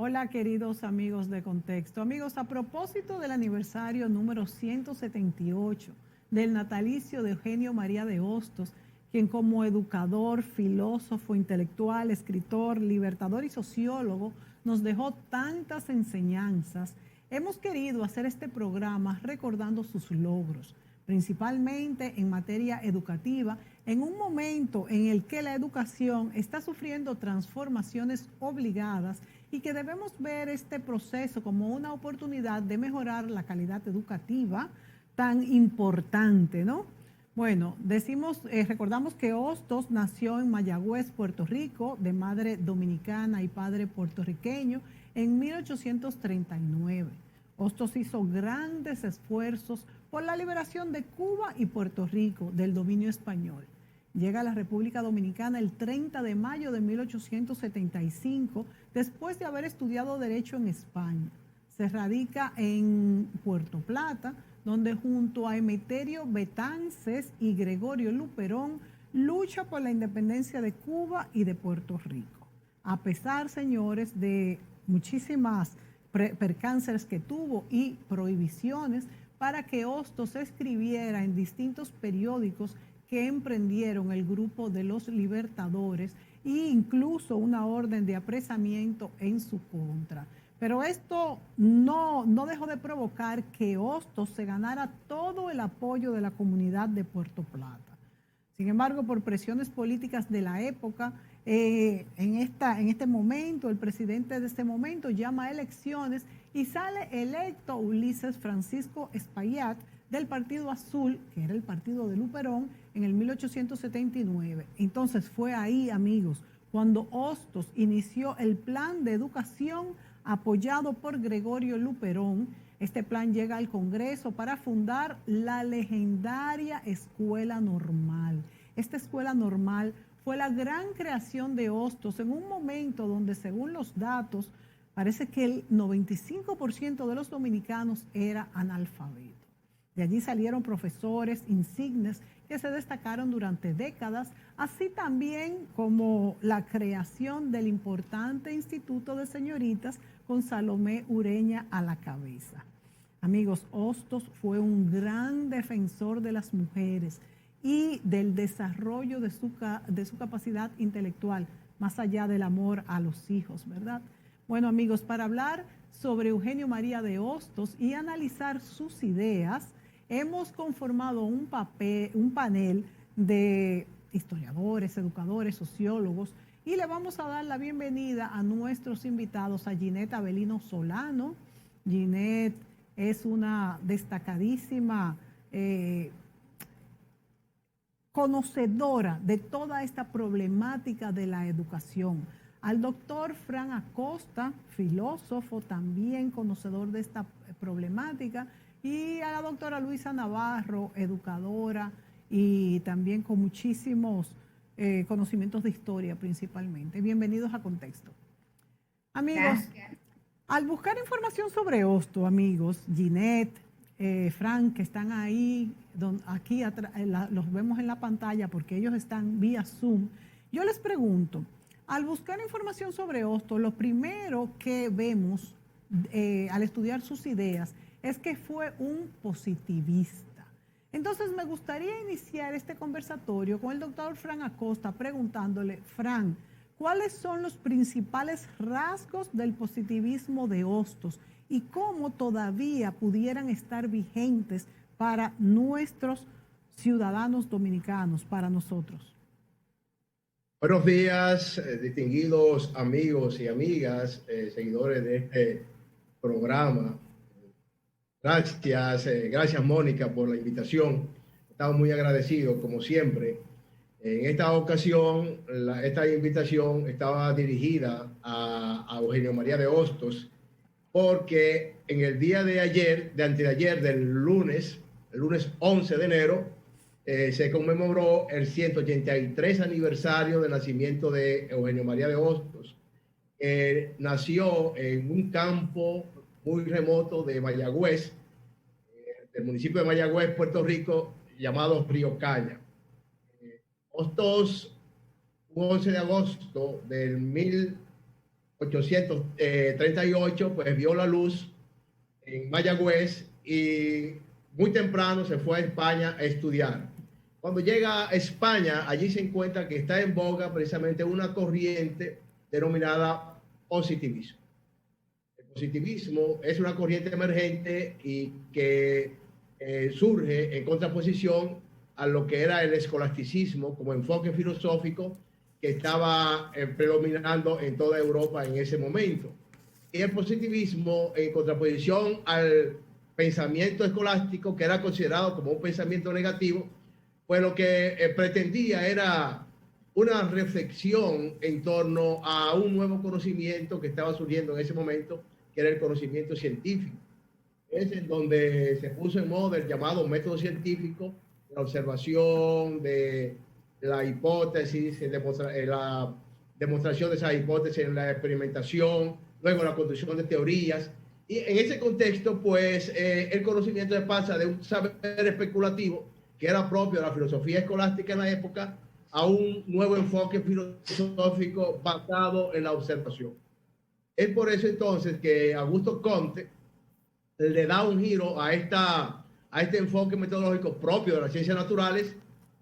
Hola, queridos amigos de Contexto. Amigos, a propósito del aniversario número 178 del natalicio de Eugenio María de Hostos, quien como educador, filósofo, intelectual, escritor, libertador y sociólogo nos dejó tantas enseñanzas, hemos querido hacer este programa recordando sus logros, principalmente en materia educativa, en un momento en el que la educación está sufriendo transformaciones obligadas y que debemos ver este proceso como una oportunidad de mejorar la calidad educativa tan importante, ¿no? Bueno, recordamos que Hostos nació en Mayagüez, Puerto Rico, de madre dominicana y padre puertorriqueño, en 1839. Hostos hizo grandes esfuerzos por la liberación de Cuba y Puerto Rico del dominio español. Llega a la República Dominicana el 30 de mayo de 1875, después de haber estudiado Derecho en España. Se radica en Puerto Plata, donde junto a Emeterio Betances y Gregorio Luperón lucha por la independencia de Cuba y de Puerto Rico. A pesar, señores, de muchísimas percances que tuvo y prohibiciones para que Hostos escribiera en distintos periódicos que emprendieron el grupo de los libertadores e incluso una orden de apresamiento en su contra. Pero esto no dejó de provocar que Hostos se ganara todo el apoyo de la comunidad de Puerto Plata. Sin embargo, por presiones políticas de la época, en este momento, el presidente de este momento llama a elecciones y sale electo Ulises Francisco Espaillat del Partido Azul, que era el partido de Luperón, en el 1879. Entonces fue ahí, amigos, cuando Hostos inició el plan de educación apoyado por Gregorio Luperón. Este plan llega al Congreso para fundar la legendaria Escuela Normal. Esta Escuela Normal fue la gran creación de Hostos en un momento donde, según los datos, parece que el 95% de los dominicanos era analfabeto. De allí salieron profesores insignes que se destacaron durante décadas, así también como la creación del importante Instituto de Señoritas con Salomé Ureña a la cabeza. Amigos, Hostos fue un gran defensor de las mujeres y del desarrollo de su capacidad intelectual, más allá del amor a los hijos, ¿verdad? Bueno, amigos, para hablar sobre Eugenio María de Hostos y analizar sus ideas, hemos conformado un panel de historiadores, educadores, sociólogos, y le vamos a dar la bienvenida a nuestros invitados, a Ginette Avelino Solano. Ginette es una destacadísima conocedora de toda esta problemática de la educación. Al doctor Fran Acosta, filósofo, también conocedor de esta problemática, y a la doctora Luisa Navarro, educadora y también con muchísimos conocimientos de historia principalmente. Bienvenidos a Contexto. Amigos, gracias. Al buscar información sobre Hostos, amigos, Ginette, Frank, que están ahí, aquí los vemos en la pantalla porque ellos están vía Zoom, yo les pregunto, al buscar información sobre Hostos, lo primero que vemos al estudiar sus ideas es que fue un positivista. Entonces me gustaría iniciar este conversatorio con el doctor Fran Acosta preguntándole, Fran, ¿cuáles son los principales rasgos del positivismo de Hostos y cómo todavía pudieran estar vigentes para nuestros ciudadanos dominicanos, para nosotros? Buenos días, distinguidos amigos y amigas, seguidores de este programa. Gracias Mónica por la invitación. Estamos muy agradecidos, como siempre. En esta ocasión, esta invitación estaba dirigida a Eugenio María de Hostos, porque en el día de ayer, de anteayer, el lunes 11 de enero, se conmemoró el 183 aniversario del nacimiento de Eugenio María de Hostos. Nació en un campo muy remoto de Mayagüez, del municipio de Mayagüez, Puerto Rico, llamado Río Caña. Hostos, un 11 de agosto del 1838, pues vio la luz en Mayagüez y muy temprano se fue a España a estudiar. Cuando llega a España, allí se encuentra que está en boga precisamente una corriente denominada positivismo. El positivismo es una corriente emergente y que surge en contraposición a lo que era el escolasticismo como enfoque filosófico que estaba predominando en toda Europa en ese momento. Y el positivismo, en contraposición al pensamiento escolástico, que era considerado como un pensamiento negativo, pues lo que pretendía era una reflexión en torno a un nuevo conocimiento que estaba surgiendo en ese momento, que era el conocimiento científico. Es en donde se puso en moda el llamado método científico, la observación de la hipótesis, la demostración de esas hipótesis, la experimentación, luego la construcción de teorías. Y en ese contexto, pues, el conocimiento pasa de un saber especulativo, que era propio de la filosofía escolástica en la época, a un nuevo enfoque filosófico basado en la observación. Es por eso entonces que Augusto Comte le da un giro a este enfoque metodológico propio de las ciencias naturales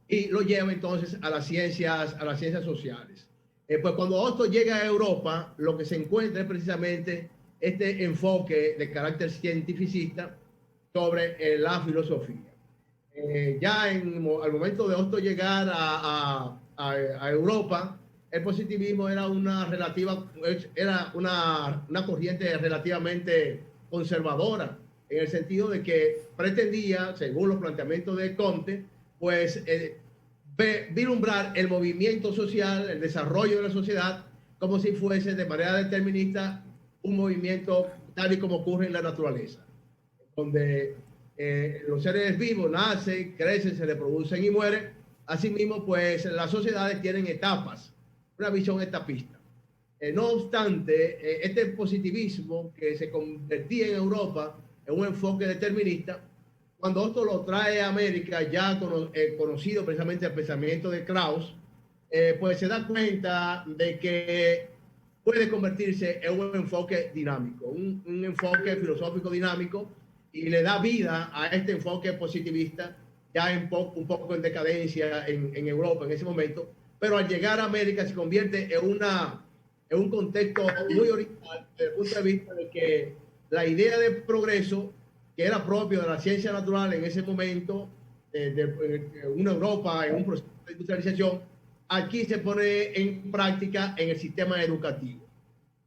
y lo lleva entonces a las ciencias sociales. Pues cuando Hosto llega a Europa, lo que se encuentra es precisamente este enfoque de carácter cientificista sobre la filosofía. Ya al momento de Hosto llegar a Europa, el positivismo era una corriente relativamente conservadora, en el sentido de que pretendía, según los planteamientos de Comte, pues vislumbrar el movimiento social, el desarrollo de la sociedad, como si fuese de manera determinista un movimiento tal y como ocurre en la naturaleza, donde los seres vivos nacen, crecen, se reproducen y mueren. Asimismo, pues las sociedades tienen etapas, una visión etapista. No obstante, este positivismo que se convertía en Europa en un enfoque determinista, cuando esto lo trae a América, ya conocido precisamente el pensamiento de Krauss, pues se da cuenta de que puede convertirse en un enfoque dinámico, un enfoque filosófico dinámico, y le da vida a este enfoque positivista, ya un poco en decadencia en Europa en ese momento, pero al llegar a América se convierte en un contexto muy original desde el punto de vista de que la idea de progreso, que era propio de la ciencia natural en ese momento, de una Europa en un proceso de industrialización, aquí se pone en práctica en el sistema educativo,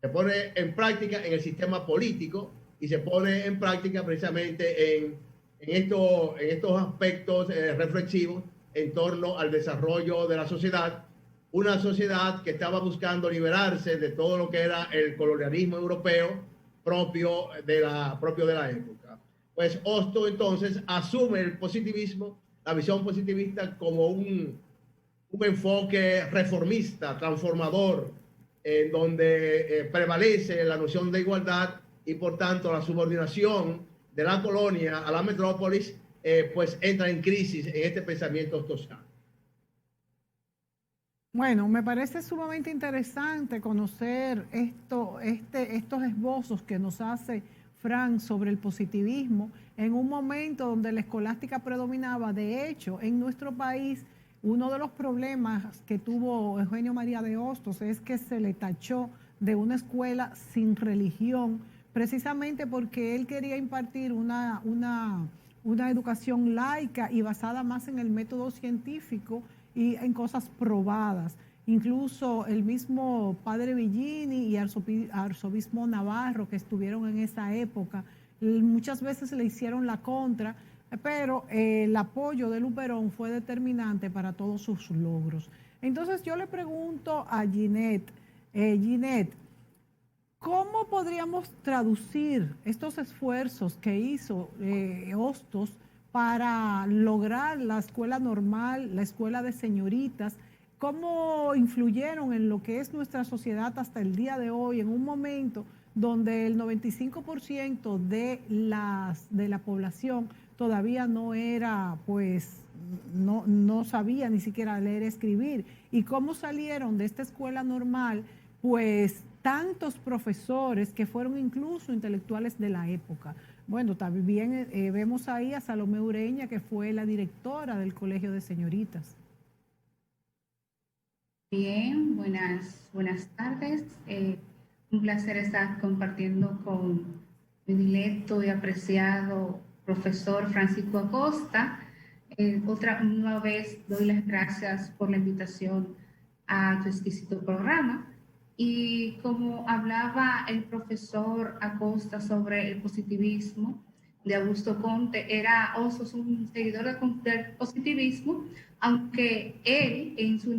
se pone en práctica en el sistema político y se pone en práctica precisamente en estos aspectos reflexivos en torno al desarrollo de la sociedad, una sociedad que estaba buscando liberarse de todo lo que era el colonialismo europeo propio de la época. Pues Hosto entonces asume el positivismo, la visión positivista, como un enfoque reformista, transformador, en donde prevalece la noción de igualdad y por tanto la subordinación de la colonia a la metrópolis, pues entra en crisis en este pensamiento hostosiano. Bueno, me parece sumamente interesante conocer estos esbozos que nos hace Frank sobre el positivismo en un momento donde la escolástica predominaba. De hecho, en nuestro país, uno de los problemas que tuvo Eugenio María de Hostos es que se le tachó de una escuela sin religión, precisamente porque él quería impartir una educación laica y basada más en el método científico y en cosas probadas. Incluso el mismo padre Villini y arzobispo Navarro, que estuvieron en esa época, muchas veces le hicieron la contra, pero el apoyo de Luperón fue determinante para todos sus logros. Entonces yo le pregunto a Ginette, ¿cómo podríamos traducir estos esfuerzos que hizo Hostos para lograr la escuela normal, la escuela de señoritas? ¿Cómo influyeron en lo que es nuestra sociedad hasta el día de hoy, en un momento donde el 95% de la población todavía no era, pues, no sabía ni siquiera leer y escribir? ¿Y cómo salieron de esta escuela normal, pues, tantos profesores que fueron incluso intelectuales de la época. Bueno, también vemos ahí a Salomé Ureña, que fue la directora del Colegio de Señoritas. Bien, buenas tardes. Un placer estar compartiendo con mi directo y apreciado profesor Francisco Acosta. Una vez doy las gracias por la invitación a tu exquisito programa. Y como hablaba el profesor Acosta sobre el positivismo de Augusto Comte, era Hostos un seguidor del positivismo, aunque él en su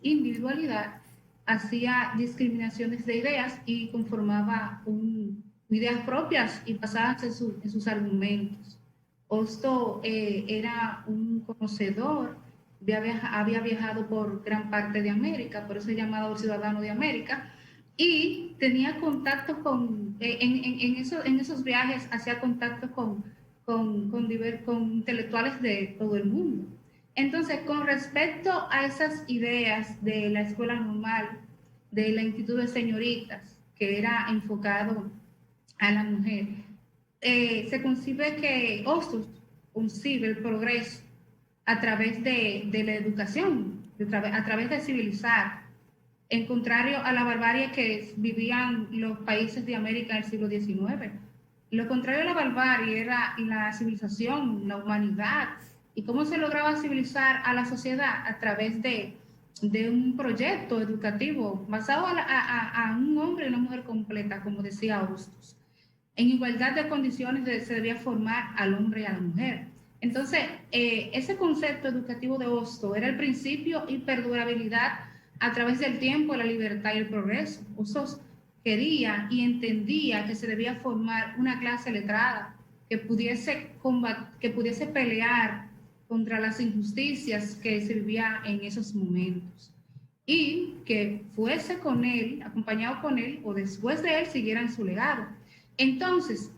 individualidad hacía discriminaciones de ideas y conformaba ideas propias y basadas en sus argumentos. Hosto era un conocedor, había viajado por gran parte de América, por eso es llamado ciudadano de América, y tenía contacto en esos viajes hacía contacto con intelectuales de todo el mundo. Entonces, con respecto a esas ideas de la escuela normal, del Instituto de Señoritas, que era enfocado a la mujer, se concibe que Hostos concibe el progreso a través de la educación, a través de civilizar, en contrario a la barbarie que vivían los países de América en el siglo XIX. Lo contrario a la barbarie era la civilización, la humanidad, y cómo se lograba civilizar a la sociedad a través de un proyecto educativo basado a un hombre y una mujer completa, como decía Hostos. En igualdad de condiciones se debía formar al hombre y a la mujer. Entonces, ese concepto educativo de Hostos era el principio y perdurabilidad a través del tiempo, la libertad y el progreso. Hostos quería y entendía que se debía formar una clase letrada que pudiese pelear contra las injusticias que se vivían en esos momentos y que fuese con él, acompañado con él o después de él siguieran su legado. Entonces,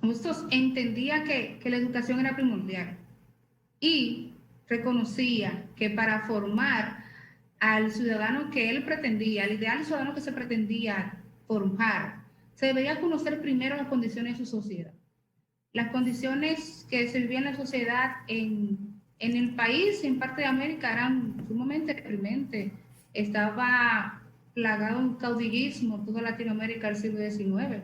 Hostos entendía que la educación era primordial y reconocía que para formar al ciudadano que él pretendía, al ideal ciudadano que se pretendía formar, se debería conocer primero las condiciones de su sociedad. Las condiciones que se vivían en la sociedad en el país y en parte de América eran sumamente deprimentes. Estaba plagado un caudillismo toda Latinoamérica del siglo XIX.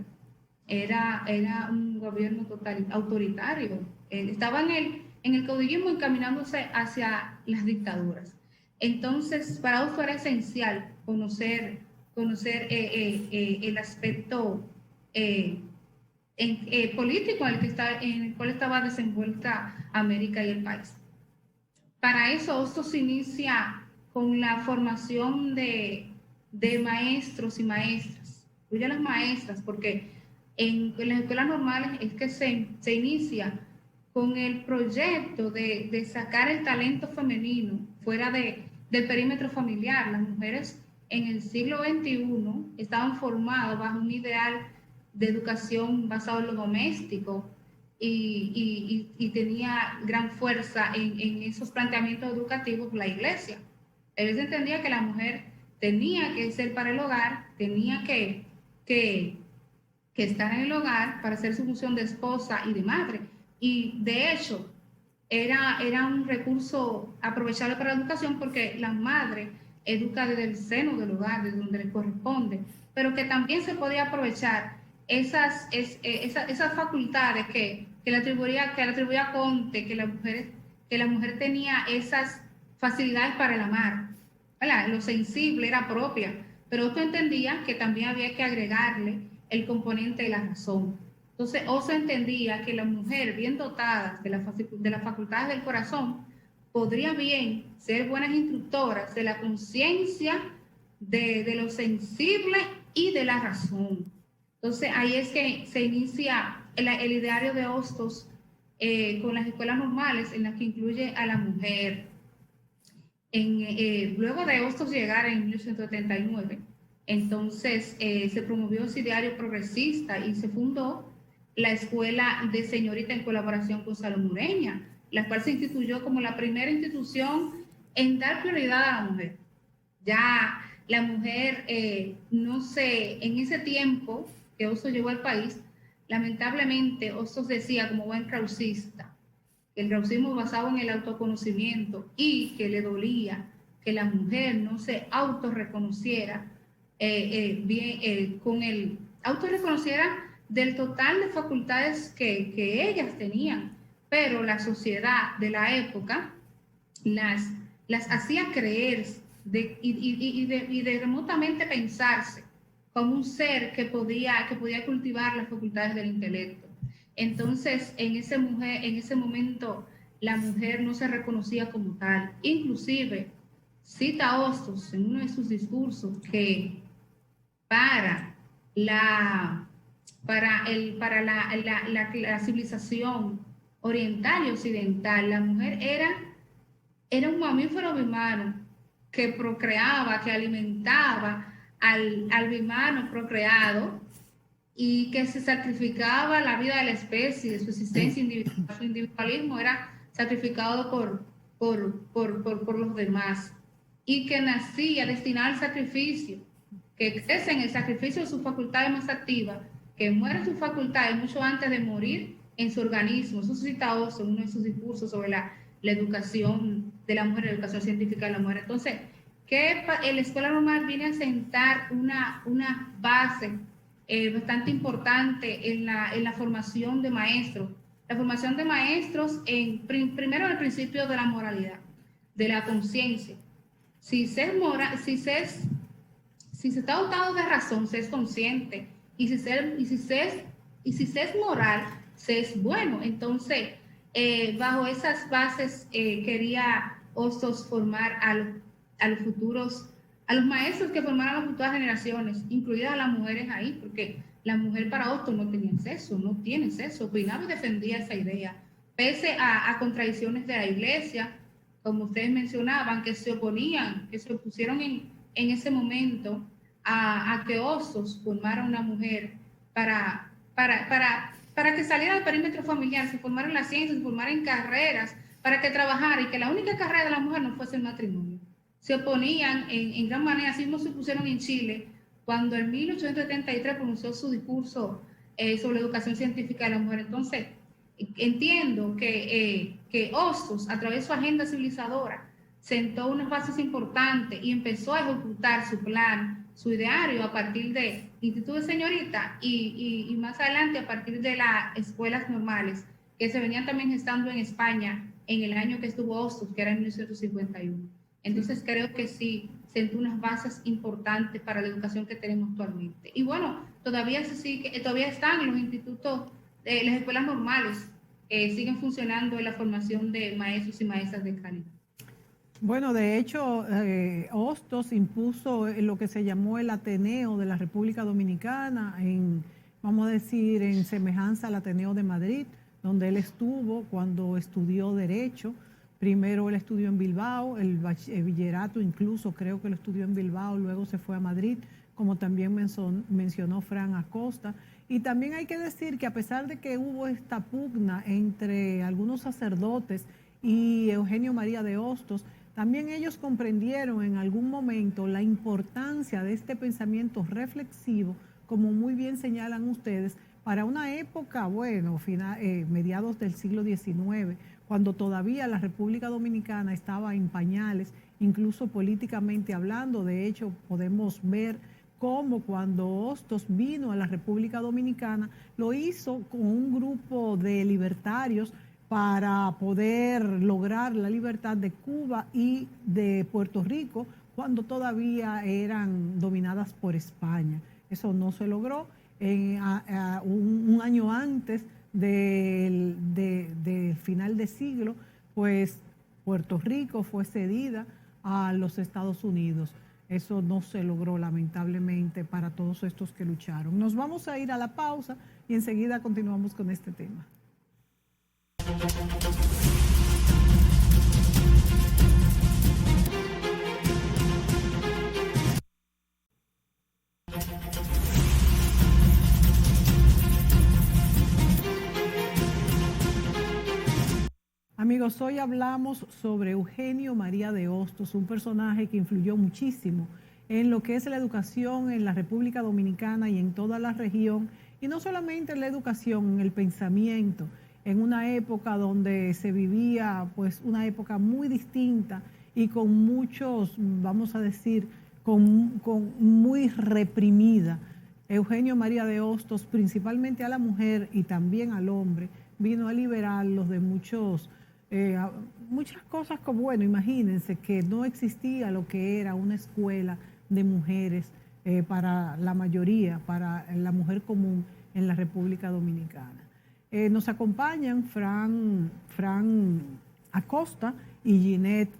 Era un gobierno total autoritario. Estaba en el caudillismo encaminándose hacia las dictaduras. Entonces, para Hostos era esencial conocer el aspecto político en el cual estaba desenvuelta América y el país. Para eso, Hostos se inicia con la formación de maestros y maestras. Incluye a las maestras, porque en las escuelas normales es que se inicia con el proyecto de sacar el talento femenino fuera del perímetro familiar. Las mujeres en el siglo XXI estaban formadas bajo un ideal de educación basado en lo doméstico y tenía gran fuerza en esos planteamientos educativos la iglesia. La iglesia entendía que la mujer tenía que ser para el hogar, tenía que estar en el hogar para hacer su función de esposa y de madre. Y de hecho, era un recurso aprovechable para la educación porque la madre educa desde el seno del hogar, desde donde le corresponde, pero que también se podía aprovechar esas facultades que le atribuía Comte, que la mujer tenía esas facilidades para el amar, ¿verdad? Lo sensible era propia, pero Hostos entendía que también había que agregarle el componente de la razón. Entonces, Hostos entendía que la mujer bien dotada de las facultades del corazón podría bien ser buenas instructoras de la conciencia, de lo sensible y de la razón. Entonces, ahí es que se inicia el ideario de Hostos con las escuelas normales, en las que incluye a la mujer. Luego de Hostos llegar en 1879, entonces se promovió ese ideario progresista y se fundó la Escuela de Señorita en colaboración con Salomé Ureña, la cual se instituyó como la primera institución en dar prioridad a la mujer. Ya la mujer, no sé, en ese tiempo que Hostos llegó al país, lamentablemente Hostos decía como buen krausista, que el krausismo basado en el autoconocimiento y que le dolía que la mujer no se autorreconociera autorreconociera del total de facultades que ellas tenían, pero la sociedad de la época las hacía creer y de remotamente pensarse como un ser que podía cultivar las facultades del intelecto. Entonces, en ese momento, la mujer no se reconocía como tal. Inclusive, cita Hostos en uno de sus discursos que para la civilización oriental y occidental, la mujer era un mamífero bimano que procreaba, que alimentaba al bimano procreado y que se sacrificaba la vida de la especie, su existencia individual, su individualismo era sacrificado por los demás y que nacía destinado al sacrificio, que crece en el sacrificio de sus facultades más activas, que muere en sus facultades mucho antes de morir en su organismo. Eso cita Oso en uno de sus discursos sobre la educación de la mujer, la educación científica de la mujer. Entonces, que la escuela normal viene a sentar una base bastante importante en la formación de maestros. La formación de maestros, primero en el principio de la moralidad, de la conciencia. Si se está dotado de razón, se es consciente. Y si se es moral, se es bueno. Entonces, bajo esas bases quería Hostos formar a los futuros, a los maestros que formaran las futuras generaciones, incluidas a las mujeres ahí, porque la mujer para Hostos no tenía acceso, no tiene acceso, opinaba y defendía esa idea, pese a contradicciones de la iglesia, como ustedes mencionaban, que se oponían, que se opusieron en ese momento a que Hostos formara una mujer para que saliera del perímetro familiar, se formara en la ciencia, se formara en carreras, para que trabajara y que la única carrera de la mujer no fuese el matrimonio. Se oponían en gran manera, así mismo se pusieron en Chile, cuando en 1873 pronunció su discurso sobre la educación científica de la mujer. Entonces, entiendo que Hostos, a través de su agenda civilizadora, sentó unas bases importantes y empezó a ejecutar su plan, su ideario a partir del Instituto de Señorita y más adelante a partir de las escuelas normales que se venían también gestando en España en el año que estuvo Hostos, que era en 1951. Entonces creo que sí sentó unas bases importantes para la educación que tenemos actualmente. Y bueno, todavía están los institutos, las escuelas normales, siguen funcionando en la formación de maestros y maestras de calidad. Bueno, de hecho, Hostos impuso lo que se llamó el Ateneo de la República Dominicana, vamos a decir, en semejanza al Ateneo de Madrid, donde él estuvo cuando estudió Derecho. Primero él estudió en Bilbao, el bachillerato incluso creo que lo estudió en Bilbao, luego se fue a Madrid, como también mencionó Fran Acosta. Y también hay que decir que a pesar de que hubo esta pugna entre algunos sacerdotes y Eugenio María de Hostos, también ellos comprendieron en algún momento la importancia de este pensamiento reflexivo, como muy bien señalan ustedes, para una época, bueno, mediados del siglo XIX, cuando todavía la República Dominicana estaba en pañales, incluso políticamente hablando. De hecho, podemos ver cómo cuando Hostos vino a la República Dominicana, lo hizo con un grupo de libertarios para poder lograr la libertad de Cuba y de Puerto Rico, cuando todavía eran dominadas por España. Eso no se logró. Un año antes del final de siglo, pues Puerto Rico fue cedida a los Estados Unidos. Eso no se logró, lamentablemente, para todos estos que lucharon. Nos vamos a ir a la pausa y enseguida continuamos con este tema. Amigos, hoy hablamos sobre Eugenio María de Hostos, un personaje que influyó muchísimo en lo que es la educación en la República Dominicana y en toda la región, y no solamente en la educación, en el pensamiento, en una época donde se vivía pues una época muy distinta y con muchos, vamos a decir, con muy reprimida. Eugenio María de Hostos, principalmente a la mujer y también al hombre, vino a liberarlos de muchas cosas como, bueno, imagínense que no existía lo que era una escuela de mujeres para la mayoría, para la mujer común en la República Dominicana. Nos acompañan Fran Acosta y Ginette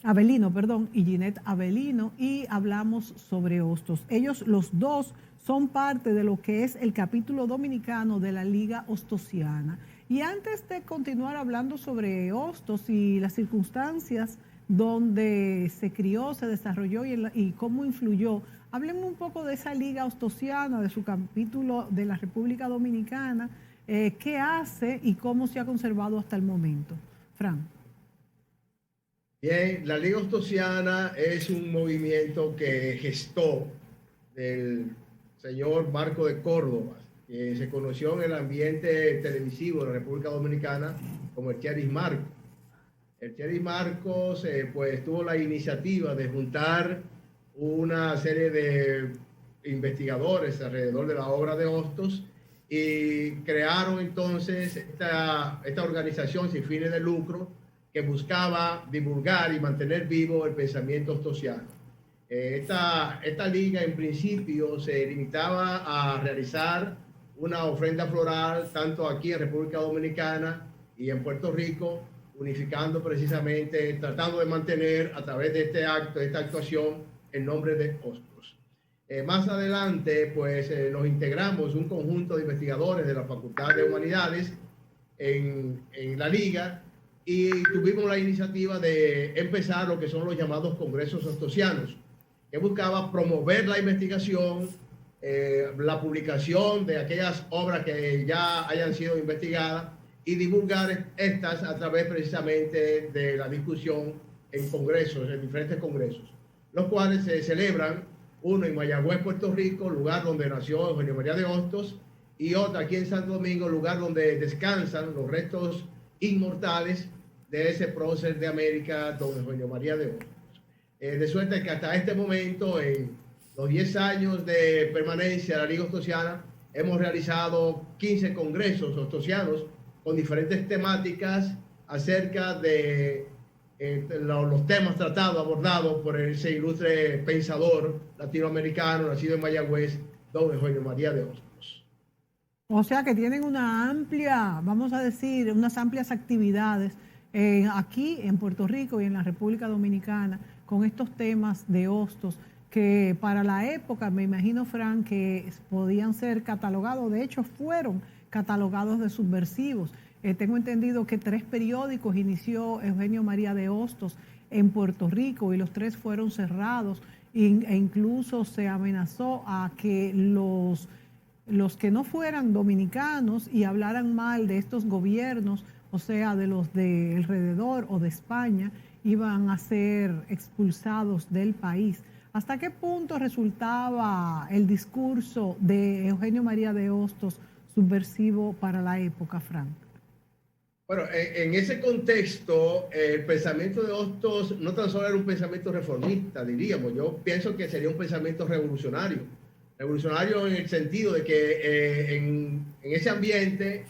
Avelino, y Ginette Avelino, y hablamos sobre Hostos. Ellos los dos son parte de lo que es el capítulo dominicano de la Liga Hostosiana. Y antes de continuar hablando sobre Hostos y las circunstancias donde se crió, se desarrolló y cómo influyó, hablemos un poco de esa Liga Hostosiana, de su capítulo de la República Dominicana, qué hace y cómo se ha conservado hasta el momento. Fran. Bien, la Liga Hostosiana es un movimiento que gestó el señor Marco de Córdoba, que se conoció en el ambiente televisivo de la República Dominicana como el Cheris Marcos. El Cheris Marcos pues tuvo la iniciativa de juntar una serie de investigadores alrededor de la obra de Hostos y crearon entonces esta organización sin fines de lucro que buscaba divulgar y mantener vivo el pensamiento hostosiano. Esta liga en principio se limitaba a realizar una ofrenda floral tanto aquí en República Dominicana y en Puerto Rico, unificando precisamente, tratando de mantener a través de este acto, de esta actuación, el nombre de Hostos. Más adelante, pues nos integramos un conjunto de investigadores de la Facultad de Humanidades en la liga y tuvimos la iniciativa de empezar lo que son los llamados congresos hostosianos, que buscaba promover la investigación, la publicación de aquellas obras que ya hayan sido investigadas y divulgar estas a través precisamente de la discusión en congresos, en diferentes congresos, los cuales se celebran, uno en Mayagüez, Puerto Rico, lugar donde nació Eugenio María de Hostos, y otro aquí en Santo Domingo, lugar donde descansan los restos inmortales de ese prócer de América, don Eugenio María de Hostos. De suerte que hasta este momento, en los 10 años de permanencia de la Liga Hostosiana, hemos realizado 15 congresos hostosianos con diferentes temáticas acerca de los temas tratados, abordados por ese ilustre pensador latinoamericano, nacido en Mayagüez, don Eugenio María de Hostos. O sea que tienen una amplia, vamos a decir, unas amplias actividades aquí en Puerto Rico y en la República Dominicana con estos temas de Hostos que para la época, me imagino, Fran, que podían ser catalogados, de hecho fueron catalogados de subversivos. Tengo entendido que 3 periódicos inició Eugenio María de Hostos en Puerto Rico y los 3 fueron cerrados e incluso se amenazó a que los que no fueran dominicanos y hablaran mal de estos gobiernos, o sea, de los de alrededor o de España, iban a ser expulsados del país. ¿Hasta qué punto resultaba el discurso de Eugenio María de Hostos subversivo para la época, Fran? Bueno, en ese contexto, el pensamiento de Hostos no tan solo era un pensamiento reformista, diríamos. Yo pienso que sería un pensamiento revolucionario. Revolucionario en el sentido de que en ese ambiente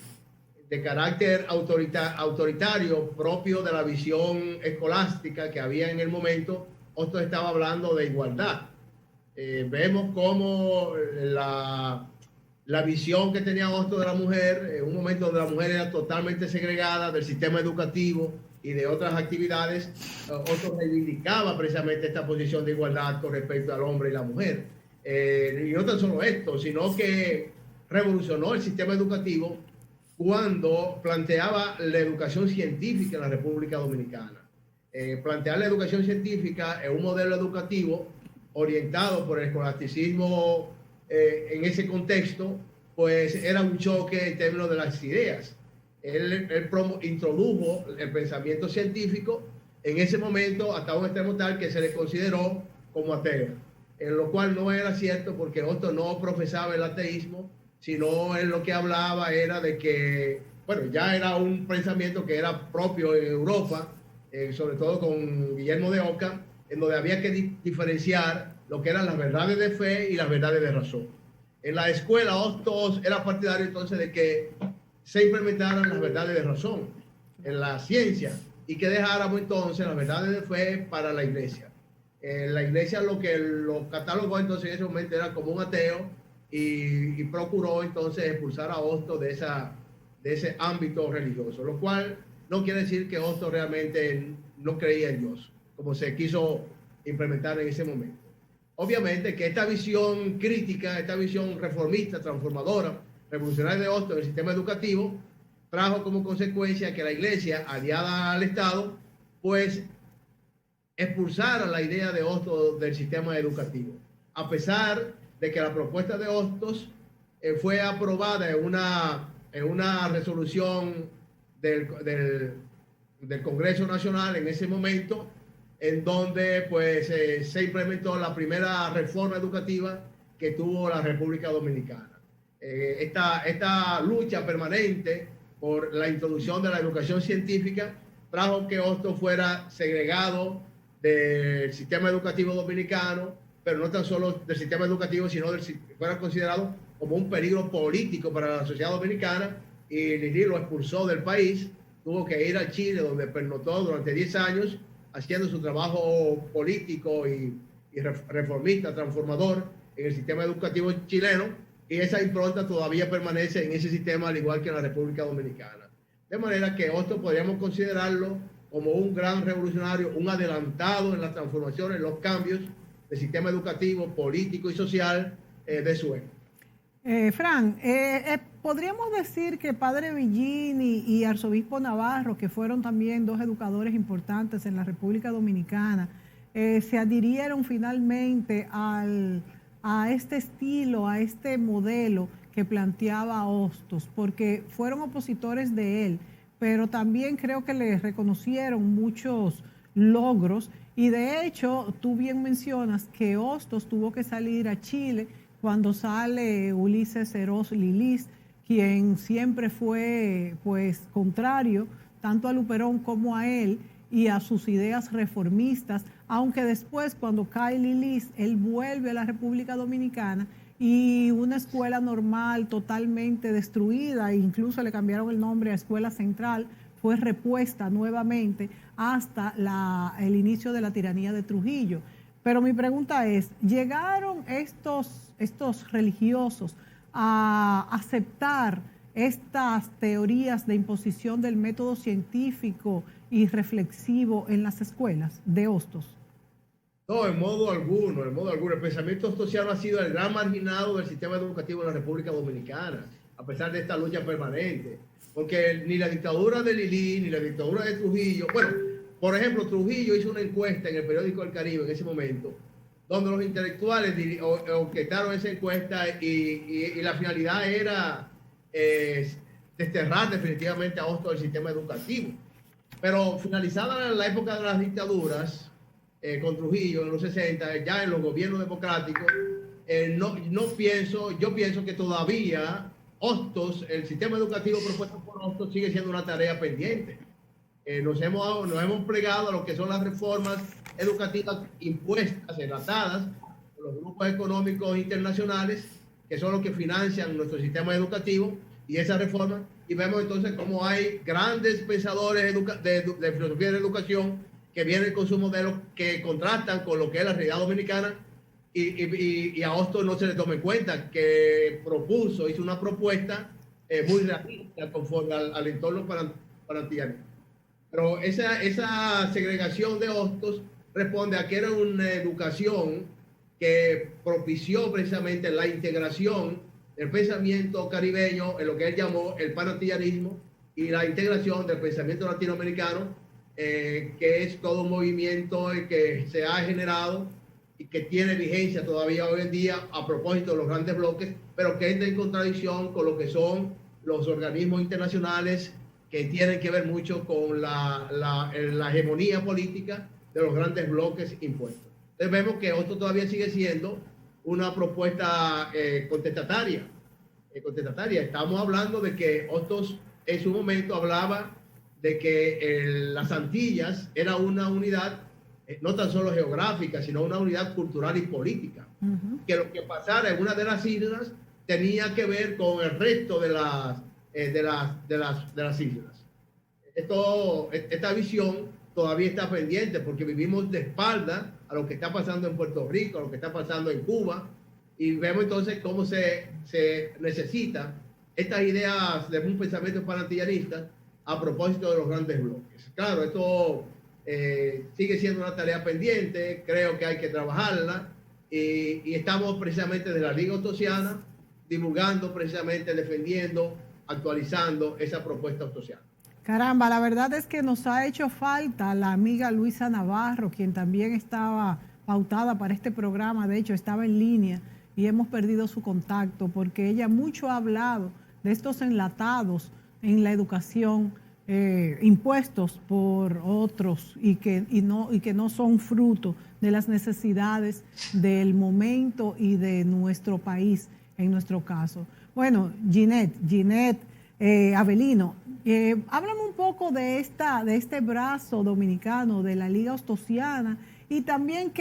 de carácter autoritario propio de la visión escolástica que había en el momento, Hostos estaba hablando de igualdad. Vemos cómo la visión que tenía Hostos de la mujer, en un momento donde la mujer era totalmente segregada del sistema educativo y de otras actividades, Hostos reivindicaba precisamente esta posición de igualdad con respecto al hombre y la mujer. Y no tan solo esto, sino que revolucionó el sistema educativo cuando planteaba la educación científica en la República Dominicana. Plantear la educación científica en un modelo educativo orientado por el escolasticismo en ese contexto, pues era un choque en términos de las ideas. Él introdujo el pensamiento científico en ese momento hasta un extremo tal que se le consideró como ateo, en lo cual no era cierto porque Hostos no profesaba el ateísmo, sino él lo que hablaba era de que, bueno, ya era un pensamiento que era propio en Europa, sobre todo con Guillermo de Oca, en donde había que diferenciar lo que eran las verdades de fe y las verdades de razón. En la escuela Hostos era partidario entonces de que se implementaran las verdades de razón en la ciencia y que dejáramos entonces las verdades de fe para la iglesia. La iglesia lo que lo catalogó entonces en ese momento era como un ateo y procuró entonces expulsar a Hostos de ese ámbito religioso, lo cual no quiere decir que Hostos realmente no creía en Dios, como se quiso implementar en ese momento. Obviamente que esta visión crítica, esta visión reformista, transformadora, revolucionaria de Hostos en el sistema educativo, trajo como consecuencia que la iglesia, aliada al Estado, pues expulsara la idea de Hostos del sistema educativo, a pesar de que la propuesta de Hostos fue aprobada en una resolución del Congreso Nacional en ese momento, en donde pues se implementó la primera reforma educativa que tuvo la República Dominicana. Esta lucha permanente por la introducción de la educación científica trajo que Hostos fuera segregado del sistema educativo dominicano, pero no tan solo del sistema educativo, sino fuera considerado como un peligro político para la sociedad dominicana, y Lili lo expulsó del país, tuvo que ir a Chile, donde pernoctó durante 10 años, haciendo su trabajo político y reformista, transformador en el sistema educativo chileno, y esa impronta todavía permanece en ese sistema, al igual que en la República Dominicana. De manera que Hostos podríamos considerarlo como un gran revolucionario, un adelantado en las transformaciones, en los cambios del sistema educativo, político y social de su época. Fran, podríamos decir que Padre Villini y Arzobispo Navarro, que fueron también dos educadores importantes en la República Dominicana, se adhirieron finalmente a este estilo, a este modelo que planteaba Hostos, porque fueron opositores de él, pero también creo que le reconocieron muchos logros, y de hecho tú bien mencionas que Hostos tuvo que salir a Chile cuando sale Ulises Serós Lilis, quien siempre fue pues contrario tanto a Luperón como a él y a sus ideas reformistas, aunque después cuando cae Lilis, él vuelve a la República Dominicana y una escuela normal totalmente destruida, e incluso le cambiaron el nombre a Escuela Central, fue repuesta nuevamente hasta el inicio de la tiranía de Trujillo. Pero mi pregunta es, ¿llegaron estos religiosos a aceptar estas teorías de imposición del método científico y reflexivo en las escuelas de Hostos? No, en modo alguno, en modo alguno. El pensamiento hostosiano ha sido el gran marginado del sistema educativo de la República Dominicana, a pesar de esta lucha permanente. Porque ni la dictadura de Lili, ni la dictadura de Trujillo, bueno, por ejemplo, Trujillo hizo una encuesta en el periódico El Caribe en ese momento, donde los intelectuales objetaron esa encuesta y la finalidad era desterrar definitivamente a Hostos del sistema educativo. Pero finalizada la época de las dictaduras, con Trujillo en los 60, ya en los gobiernos democráticos, yo pienso que todavía Hostos, el sistema educativo propuesto por Hostos sigue siendo una tarea pendiente. Nos hemos plegado a lo que son las reformas educativas impuestas, enlatadas por los grupos económicos internacionales, que son los que financian nuestro sistema educativo y esa reforma, y vemos entonces cómo hay grandes pensadores de filosofía de la educación que vienen con su modelo, que contrastan con lo que es la realidad dominicana, y a Hostos no se le toma en cuenta, que hizo una propuesta muy realista conforme al entorno parantiano. Pero esa segregación de Hostos responde a que era una educación que propició precisamente la integración del pensamiento caribeño en lo que él llamó el panantillanismo y la integración del pensamiento latinoamericano, que es todo un movimiento que se ha generado y que tiene vigencia todavía hoy en día a propósito de los grandes bloques, pero que entra en contradicción con lo que son los organismos internacionales que tienen que ver mucho con la hegemonía política de los grandes bloques impuestos. Entonces vemos que Hostos todavía sigue siendo una propuesta contestataria. Estamos hablando de que Hostos en su momento hablaba de que las Antillas era una unidad no tan solo geográfica, sino una unidad cultural y política. Que lo que pasara en una de las islas tenía que ver con el resto de las islas. Esta visión todavía está pendiente porque vivimos de espalda a lo que está pasando en Puerto Rico, a lo que está pasando en Cuba, y vemos entonces cómo se necesita estas ideas de un pensamiento panantillanista a propósito de los grandes bloques. Claro, esto sigue siendo una tarea pendiente, creo que hay que trabajarla, y estamos precisamente de la Liga Ostosiana divulgando, precisamente defendiendo, actualizando esa propuesta ostosiana. Caramba, la verdad es que nos ha hecho falta la amiga Luisa Navarro, quien también estaba pautada para este programa, de hecho estaba en línea y hemos perdido su contacto porque ella mucho ha hablado de estos enlatados en la educación impuestos por otros y que no son fruto de las necesidades del momento y de nuestro país, en nuestro caso. Bueno, Ginette Avelino, háblame un poco de este brazo dominicano de la Liga Ostosiana y también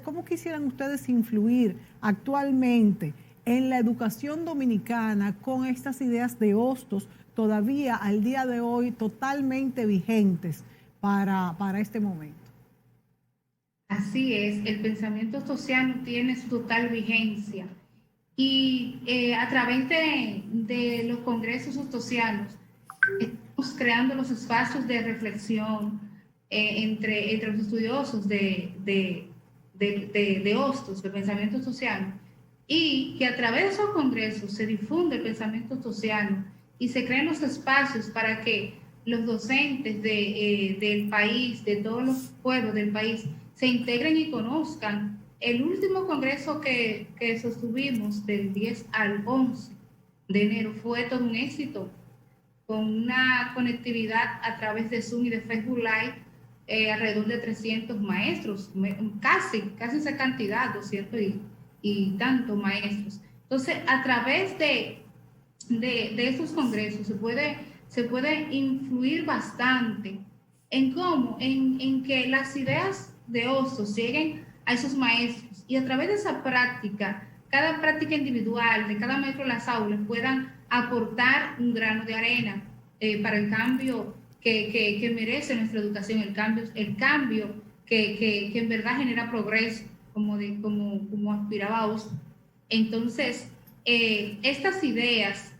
cómo quisieran ustedes influir actualmente en la educación dominicana con estas ideas de Hostos todavía al día de hoy totalmente vigentes para este momento. Así es, el pensamiento ostosiano tiene su total vigencia y a través de los congresos ostosianos estamos creando los espacios de reflexión entre los estudiosos de Hostos, del pensamiento ostosiano, y que a través de esos congresos se difunde el pensamiento ostosiano y se crean los espacios para que los docentes del país, de todos los pueblos del país, se integren y conozcan. El último congreso que sostuvimos del 10 al 11 de enero fue todo un éxito, con una conectividad a través de Zoom y de Facebook Live, alrededor de 300 maestros, casi esa cantidad, 200 y tantos maestros. Entonces, a través de esos congresos se puede influir bastante en cómo, en que las ideas de Hostos lleguen a esos maestros y a través de esa práctica, cada práctica individual de cada maestro en las aulas puedan aportar un grano de arena para el cambio que merece nuestra educación, el cambio que en verdad genera progreso, como aspiraba Hostos. Entonces, estas ideas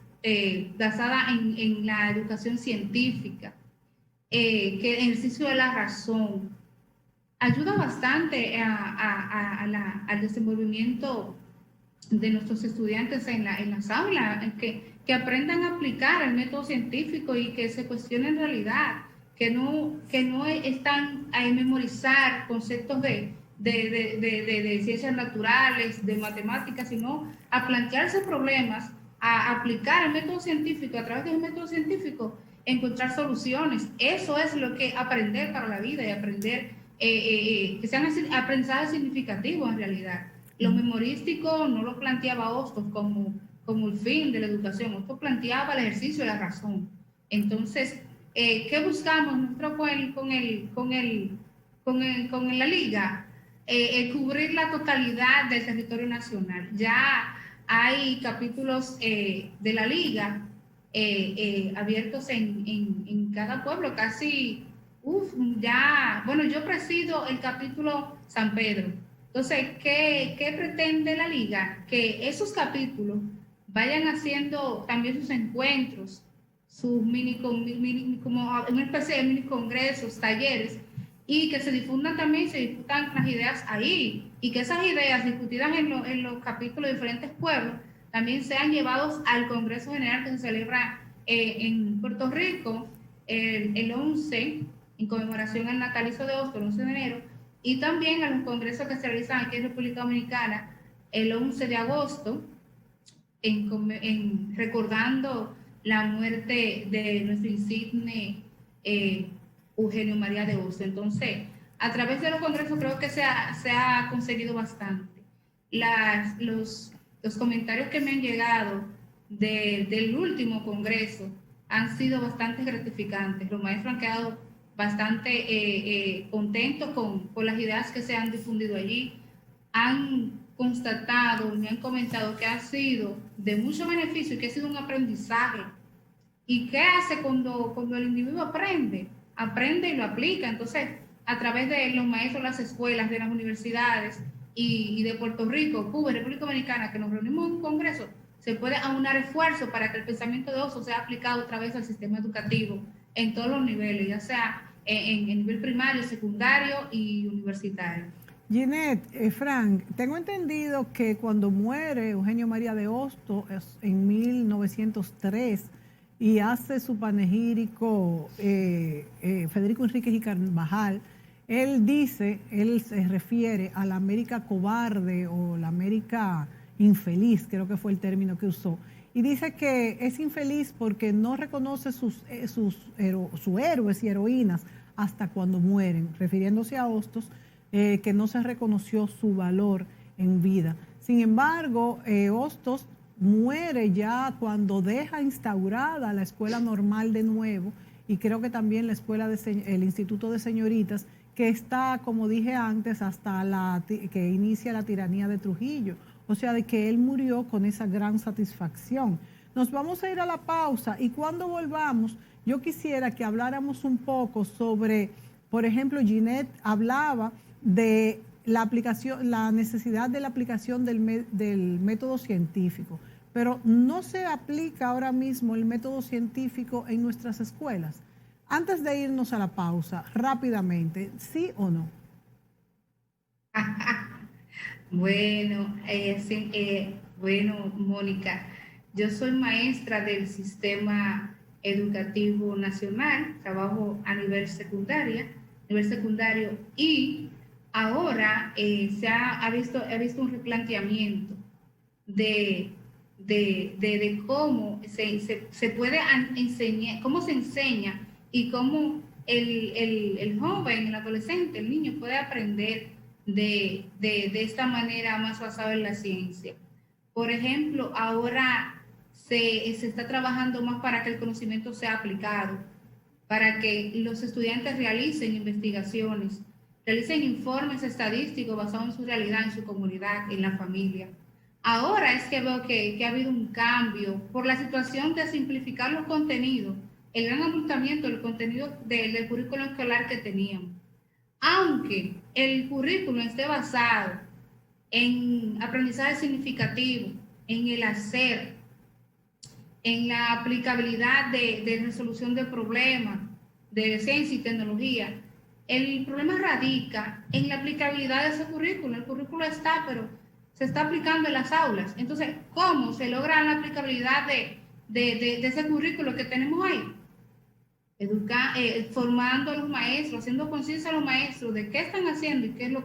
basadas en la educación científica, que el ejercicio de la razón, ayuda bastante al desenvolvimiento de nuestros estudiantes en las aulas, que aprendan a aplicar el método científico y que se cuestionen en realidad, que no están a memorizar conceptos de ciencias naturales, de matemáticas, sino a plantearse problemas, a aplicar el método científico, a través del método científico, encontrar soluciones. Eso es lo que aprender para la vida y aprender, que sean aprendizajes significativos en realidad. Lo memorístico no lo planteaba Hostos como el fin de la educación. Hostos planteaba el ejercicio de la razón. Entonces, ¿qué buscamos nosotros con la Liga? Cubrir la totalidad del territorio nacional. Ya hay capítulos de la Liga abiertos en cada pueblo, casi, yo presido el capítulo San Pedro. Entonces, ¿qué pretende la Liga? Que esos capítulos vayan haciendo también sus encuentros, sus como una especie de mini congresos, talleres, y que se difundan también, se discutan las ideas ahí, y que esas ideas discutidas en los capítulos de diferentes pueblos también sean llevados al Congreso General que se celebra en Puerto Rico el 11, en conmemoración al natalicio de Hostos, el 11 de enero, y también a los congresos que se realizan aquí en República Dominicana el 11 de agosto, recordando la muerte de nuestro insigne Eugenio María de Hostos. Entonces, a través de los congresos creo que se ha conseguido bastante. Los comentarios que me han llegado del último congreso han sido bastante gratificantes. Los maestros han quedado bastante contentos con las ideas que se han difundido allí. Han constatado, me han comentado que ha sido de mucho beneficio y que ha sido un aprendizaje. ¿Y qué hace cuando el individuo aprende? Aprende y lo aplica. Entonces, a través de los maestros de las escuelas, de las universidades y de Puerto Rico, Cuba y República Dominicana, que nos reunimos en un congreso, se puede aunar esfuerzos para que el pensamiento de Hostos sea aplicado a través del sistema educativo en todos los niveles, ya sea en nivel primario, secundario y universitario. Ginette, Frank, tengo entendido que cuando muere Eugenio María de Hostos en 1903 y hace su panegírico Federico Enríquez y Carvajal, él se refiere a la América cobarde o la América infeliz, creo que fue el término que usó, y dice que es infeliz porque no reconoce sus héroes y heroínas hasta cuando mueren, refiriéndose a Hostos, que no se reconoció su valor en vida. Sin embargo, Hostos muere ya cuando deja instaurada la escuela normal de nuevo, y creo que también la escuela el Instituto de Señoritas, que está, como dije antes, hasta que inicia la tiranía de Trujillo. O sea, de que él murió con esa gran satisfacción. Nos vamos a ir a la pausa y cuando volvamos, yo quisiera que habláramos un poco sobre, por ejemplo, Ginette hablaba de la necesidad de la aplicación del método científico, pero no se aplica ahora mismo el método científico en nuestras escuelas. Antes de irnos a la pausa, rápidamente, ¿sí o no? Bueno, Mónica, yo soy maestra del sistema educativo nacional, trabajo a nivel secundario, y ahora he visto un replanteamiento de cómo se puede enseñar, cómo se enseña y cómo el joven, el adolescente, el niño puede aprender de esta manera más basada en la ciencia. Por ejemplo, ahora se está trabajando más para que el conocimiento sea aplicado, para que los estudiantes realicen investigaciones, realicen informes estadísticos basados en su realidad, en su comunidad, en la familia. Ahora es que veo que ha habido un cambio por la situación de simplificar los contenidos, el gran abultamiento del contenido del currículo escolar que teníamos. Aunque el currículo esté basado en aprendizaje significativo, en el hacer, en la aplicabilidad de resolución de problemas, de ciencia y tecnología, el problema radica en la aplicabilidad de ese currículo. El currículo está, pero se está aplicando en las aulas. Entonces, ¿cómo se logra la aplicabilidad de ese currículo que tenemos ahí? Formando a los maestros, haciendo conciencia a los maestros de qué están haciendo y qué es lo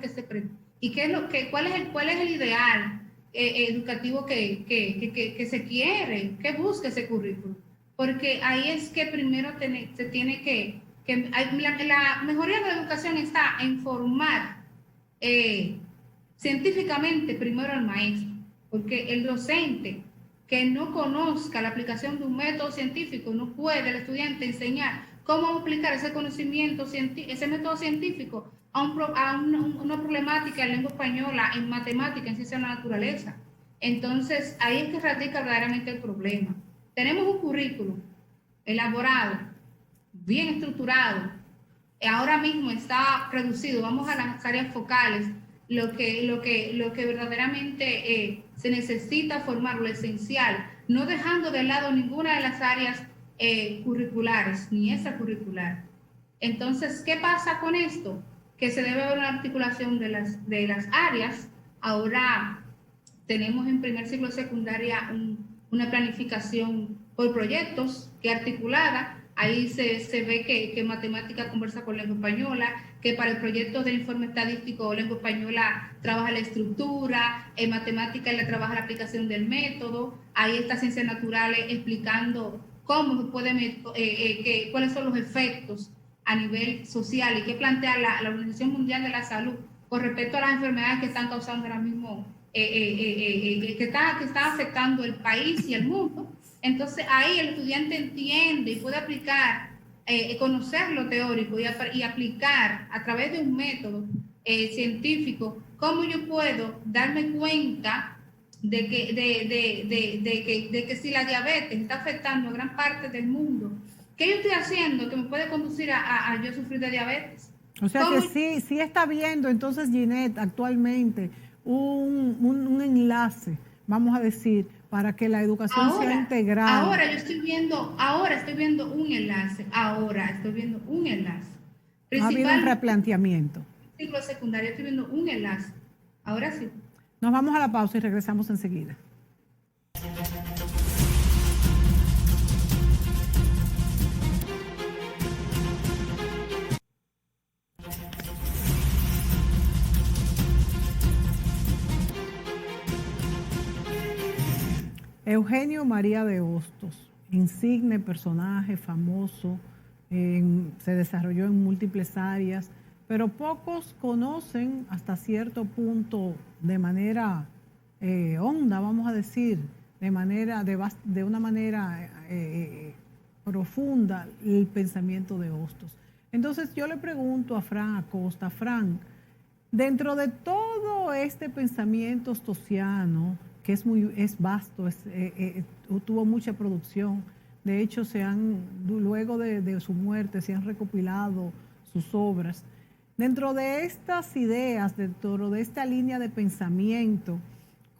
que cuál es el ideal educativo que se quiere, que busca ese currículo. Porque ahí es que primero se tiene que la mejoría de la educación está en formar científicamente primero al maestro, porque el docente que no conozca la aplicación de un método científico no puede el estudiante enseñar cómo aplicar ese conocimiento, ese método científico a una problemática en lengua española, en matemática, en ciencia de la naturaleza. Entonces, ahí es que radica verdaderamente el problema. Tenemos un currículo elaborado, bien estructurado, ahora mismo está reducido, vamos a las áreas focales, lo que verdaderamente se necesita formar, lo esencial, no dejando de lado ninguna de las áreas curriculares, ni extracurricular. Entonces, ¿qué pasa con esto? Que se debe ver una articulación de las áreas. Ahora tenemos en primer ciclo de secundaria una planificación por proyectos que articulada. Ahí se ve que matemática conversa con lengua española, que para el proyecto del informe estadístico lengua española trabaja la estructura, en matemática le trabaja la aplicación del método, ahí está ciencias naturales explicando cómo se puede, cuáles son los efectos a nivel social y qué plantea la Organización Mundial de la Salud con respecto a las enfermedades que están causando ahora mismo, que está afectando el país y el mundo. Entonces ahí el estudiante entiende y puede aplicar, conocer lo teórico y aplicar a través de un método científico cómo yo puedo darme cuenta de que si la diabetes está afectando a gran parte del mundo, ¿qué yo estoy haciendo que me puede conducir a yo sufrir de diabetes? O sea que sí está viendo entonces Ginette actualmente un enlace, vamos a decir, para que la educación sea integral. Ahora estoy viendo un enlace. No ha habido un replanteamiento. Ciclo secundario, estoy viendo un enlace. Ahora sí. Nos vamos a la pausa y regresamos enseguida. Eugenio María de Hostos, insigne personaje famoso, se desarrolló en múltiples áreas, pero pocos conocen hasta cierto punto de manera honda, vamos a decir, de una manera profunda el pensamiento de Hostos. Entonces yo le pregunto a Fran Acosta, Fran, dentro de todo este pensamiento hostosiano, que es vasto, tuvo mucha producción. De hecho, luego de su muerte, se han recopilado sus obras. Dentro de estas ideas, dentro de esta línea de pensamiento,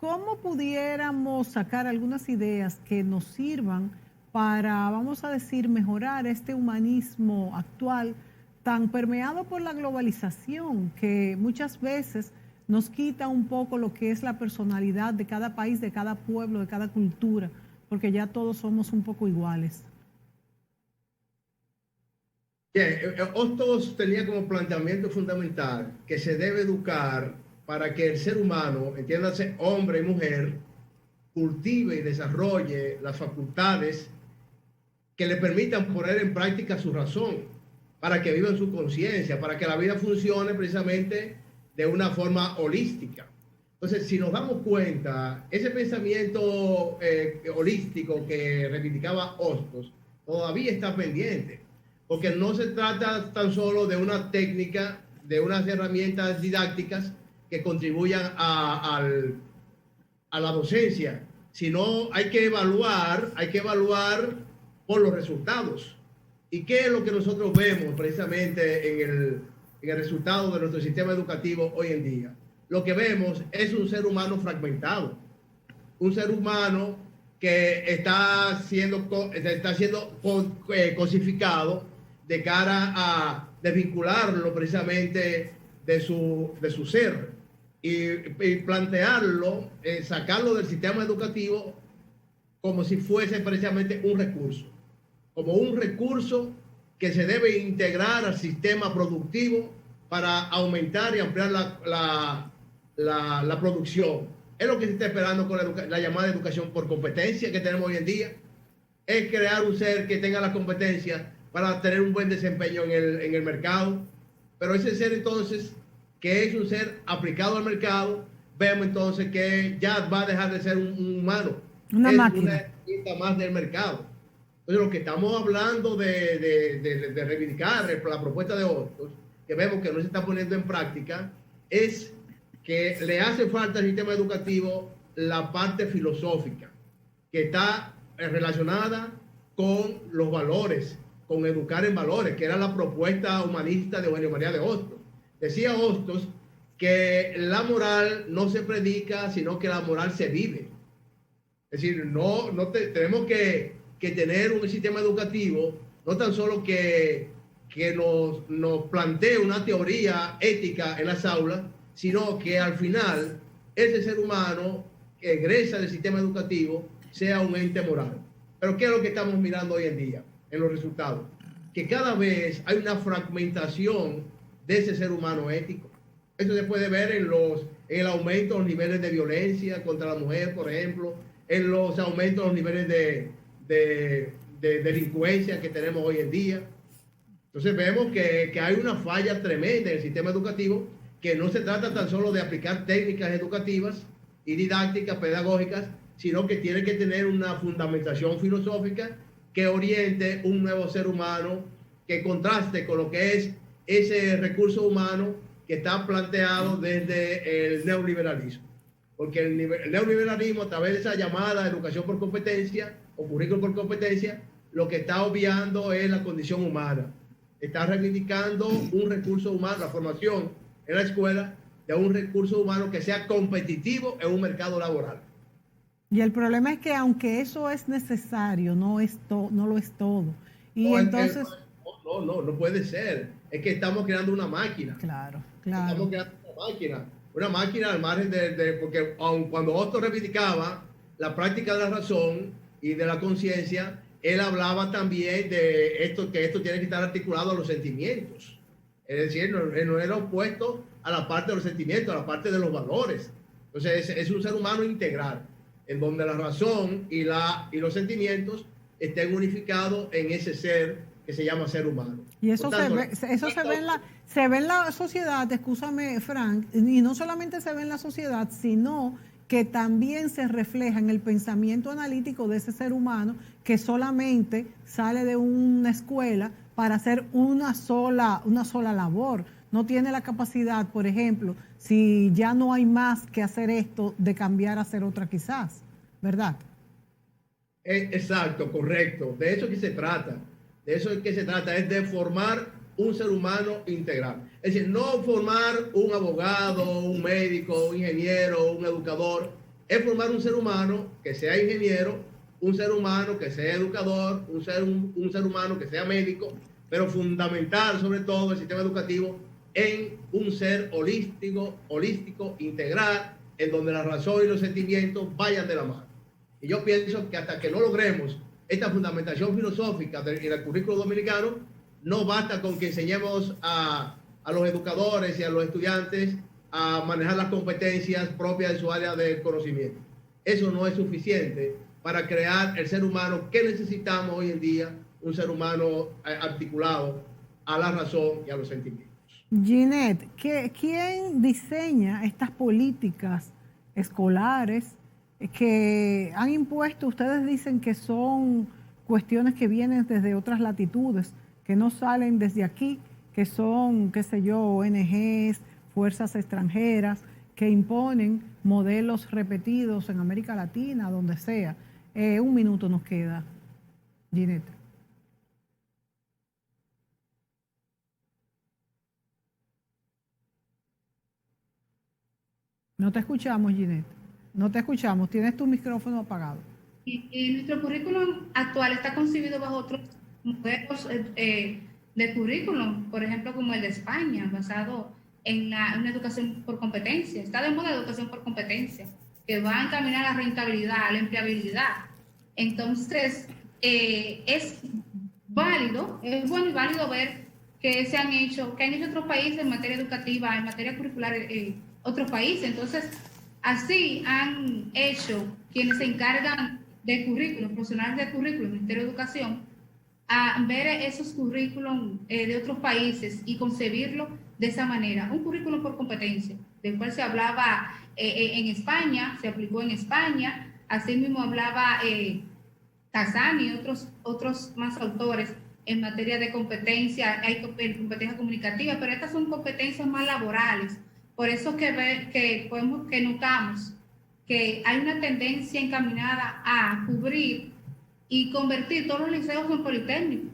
¿cómo pudiéramos sacar algunas ideas que nos sirvan para, vamos a decir, mejorar este humanismo actual tan permeado por la globalización, que muchas veces nos quita un poco lo que es la personalidad de cada país, de cada pueblo, de cada cultura, porque ya todos somos un poco iguales? Hostos tenía como planteamiento fundamental que se debe educar para que el ser humano, entiéndase hombre y mujer, cultive y desarrolle las facultades que le permitan poner en práctica su razón, para que viva en su conciencia, para que la vida funcione precisamente de una forma holística. Entonces, si nos damos cuenta, ese pensamiento holístico que reivindicaba Hostos todavía está pendiente, porque no se trata tan solo de una técnica, de unas herramientas didácticas que contribuyan a la docencia, sino hay que evaluar por los resultados. ¿Y qué es lo que nosotros vemos precisamente en el resultado de nuestro sistema educativo hoy en día? Lo que vemos es un ser humano fragmentado, un ser humano que está siendo cosificado de cara a desvincularlo precisamente de su ser y plantearlo, sacarlo del sistema educativo como si fuese precisamente un recurso, como un recurso que se debe integrar al sistema productivo para aumentar y ampliar la producción. Es lo que se está esperando con la llamada educación por competencia que tenemos hoy en día. Es crear un ser que tenga las competencias para tener un buen desempeño en el mercado. Pero ese ser entonces, que es un ser aplicado al mercado, vemos entonces que ya va a dejar de ser un humano. Una máquina. Una herramienta más del mercado. Entonces lo que estamos hablando de reivindicar la propuesta de Hostos, que vemos que no se está poniendo en práctica, es que le hace falta al sistema educativo la parte filosófica, que está relacionada con los valores, con educar en valores, que era la propuesta humanista de Eugenio María de Hostos. Decía Hostos que la moral no se predica, sino que la moral se vive. Es decir, tenemos que tener un sistema educativo, no tan solo que nos plantee una teoría ética en las aulas, sino que al final ese ser humano que egresa del sistema educativo sea un ente moral. Pero ¿qué es lo que estamos mirando hoy en día en los resultados? Que cada vez hay una fragmentación de ese ser humano ético. Eso se puede ver en el aumento de los niveles de violencia contra la mujer, por ejemplo, en los aumentos de los niveles de delincuencia que tenemos hoy en día. Entonces vemos que hay una falla tremenda en el sistema educativo, que no se trata tan solo de aplicar técnicas educativas y didácticas, pedagógicas, sino que tiene que tener una fundamentación filosófica que oriente un nuevo ser humano, que contraste con lo que es ese recurso humano que está planteado desde el neoliberalismo. Porque el neoliberalismo, a través de esa llamada educación por competencia o currículo por competencia, lo que está obviando es la condición humana. Está reivindicando un recurso humano, la formación en la escuela de un recurso humano que sea competitivo en un mercado laboral. Y el problema es que aunque eso es necesario, no lo es todo. Y no, entonces... No puede ser. Es que estamos creando una máquina. Claro. Estamos creando una máquina al margen porque aun cuando Otto reivindicaba la práctica de la razón y de la conciencia, él hablaba también de esto, que esto tiene que estar articulado a los sentimientos. Es decir, no era opuesto a la parte de los sentimientos, a la parte de los valores. Entonces, es un ser humano integral, en donde la razón y los sentimientos estén unificados en ese ser que se llama ser humano. Y eso se ve en la sociedad, escúchame, Frank, y no solamente se ve en la sociedad, sino que también se refleja en el pensamiento analítico de ese ser humano que solamente sale de una escuela para hacer una sola labor. No tiene la capacidad, por ejemplo, si ya no hay más que hacer esto, de cambiar a hacer otra quizás, ¿verdad? Exacto, correcto. De eso es que se trata. De eso es que se trata, es de formar un ser humano integral. Es decir, no formar un abogado, un médico, un ingeniero, un educador. Es formar un ser humano que sea ingeniero, un ser humano que sea educador, un ser humano que sea médico, pero fundamental sobre todo el sistema educativo en un ser holístico, integral, en donde la razón y los sentimientos vayan de la mano. Y yo pienso que hasta que no logremos esta fundamentación filosófica del currículo dominicano, no basta con que enseñemos a los educadores y a los estudiantes a manejar las competencias propias de su área de conocimiento. Eso no es suficiente para crear el ser humano que necesitamos hoy en día, un ser humano articulado a la razón y a los sentimientos. Ginette, ¿quién diseña estas políticas escolares que han impuesto? Ustedes dicen que son cuestiones que vienen desde otras latitudes, que no salen desde aquí, que son, qué sé yo, ONGs, fuerzas extranjeras, que imponen modelos repetidos en América Latina, donde sea. Un minuto nos queda, Ginette. No te escuchamos, Ginette. No te escuchamos. Tienes tu micrófono apagado. Nuestro currículum actual está concebido bajo otros modelos de currículum, por ejemplo, como el de España, basado en una educación por competencia. Está de moda la educación por competencia, que va a encaminar a la rentabilidad, a la empleabilidad. Entonces, es bueno y válido ver que han hecho otros países en materia educativa, en materia curricular, otros países. Entonces, así han hecho quienes se encargan de currículum, profesionales de currículum, el Ministerio de Educación, a ver esos currículum de otros países y concebirlo de esa manera. Un currículum por competencia, del cual se hablaba en España, se aplicó en España, así mismo hablaba Kazani y otros más autores en materia de competencia, hay competencia comunicativa, pero estas son competencias más laborales. Por eso que notamos que hay una tendencia encaminada a cubrir y convertir todos los liceos en politécnicos.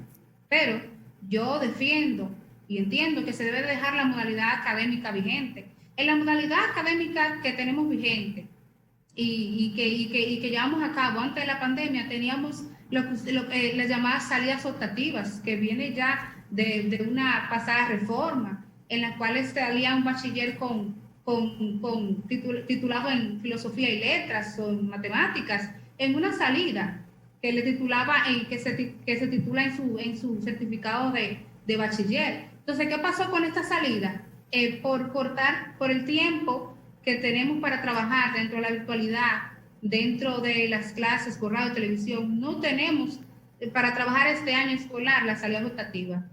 Pero yo defiendo y entiendo que se debe dejar la modalidad académica vigente. En la modalidad académica que tenemos vigente y que llevamos a cabo antes de la pandemia, teníamos lo que las llamadas salidas optativas, que viene ya de una pasada reforma, en las cuales salía un bachiller titulado en filosofía y letras o en matemáticas, en una salida que le titulaba, que se titula en su certificado de bachiller. Entonces, ¿qué pasó con esta salida? Por el tiempo que tenemos para trabajar dentro de la virtualidad, dentro de las clases por radio y televisión, no tenemos para trabajar este año escolar la salida optativa.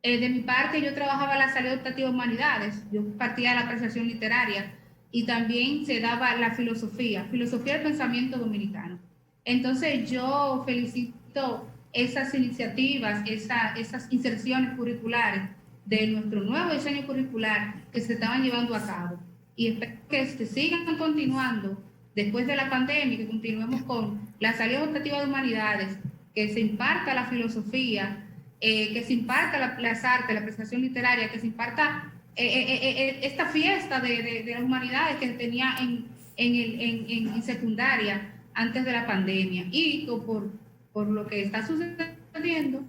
De mi parte, yo trabajaba la salida optativa de humanidades, yo partía de la apreciación literaria y también se daba la filosofía del pensamiento dominicano. Entonces yo felicito esas iniciativas, esas inserciones curriculares de nuestro nuevo diseño curricular que se estaban llevando a cabo. Y espero que sigan continuando después de la pandemia, que continuemos con la salida optativa de humanidades, que se imparta la filosofía, que se imparta las artes, la apreciación literaria, que se imparta esta fiesta de las humanidades que se tenía en secundaria antes de la pandemia. Y por lo que está sucediendo,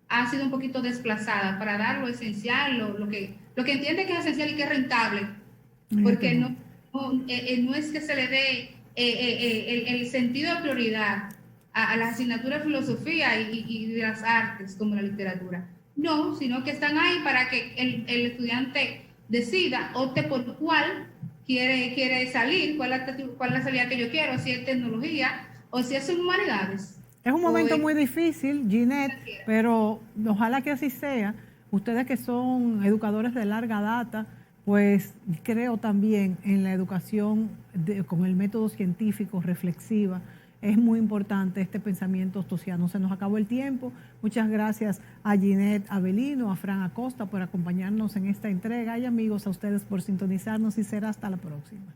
ha sido un poquito desplazada para dar lo esencial, lo que entiende que es esencial y que es rentable, porque no es que se le dé el sentido de prioridad a las asignaturas de filosofía y de las artes como la literatura. No, sino que están ahí para que el estudiante decida, opte por cuál quiere salir, cuál es la salida que yo quiero, si es tecnología o si es humanidades. Es un momento muy difícil, Ginette, pero ojalá que así sea. Ustedes que son educadores de larga data, pues creo también en la educación con el método científico, reflexiva. Es muy importante este pensamiento ostosiano. Se nos acabó el tiempo. Muchas gracias a Ginette Avelino, a Fran Acosta por acompañarnos en esta entrega y amigos a ustedes por sintonizarnos y será hasta la próxima.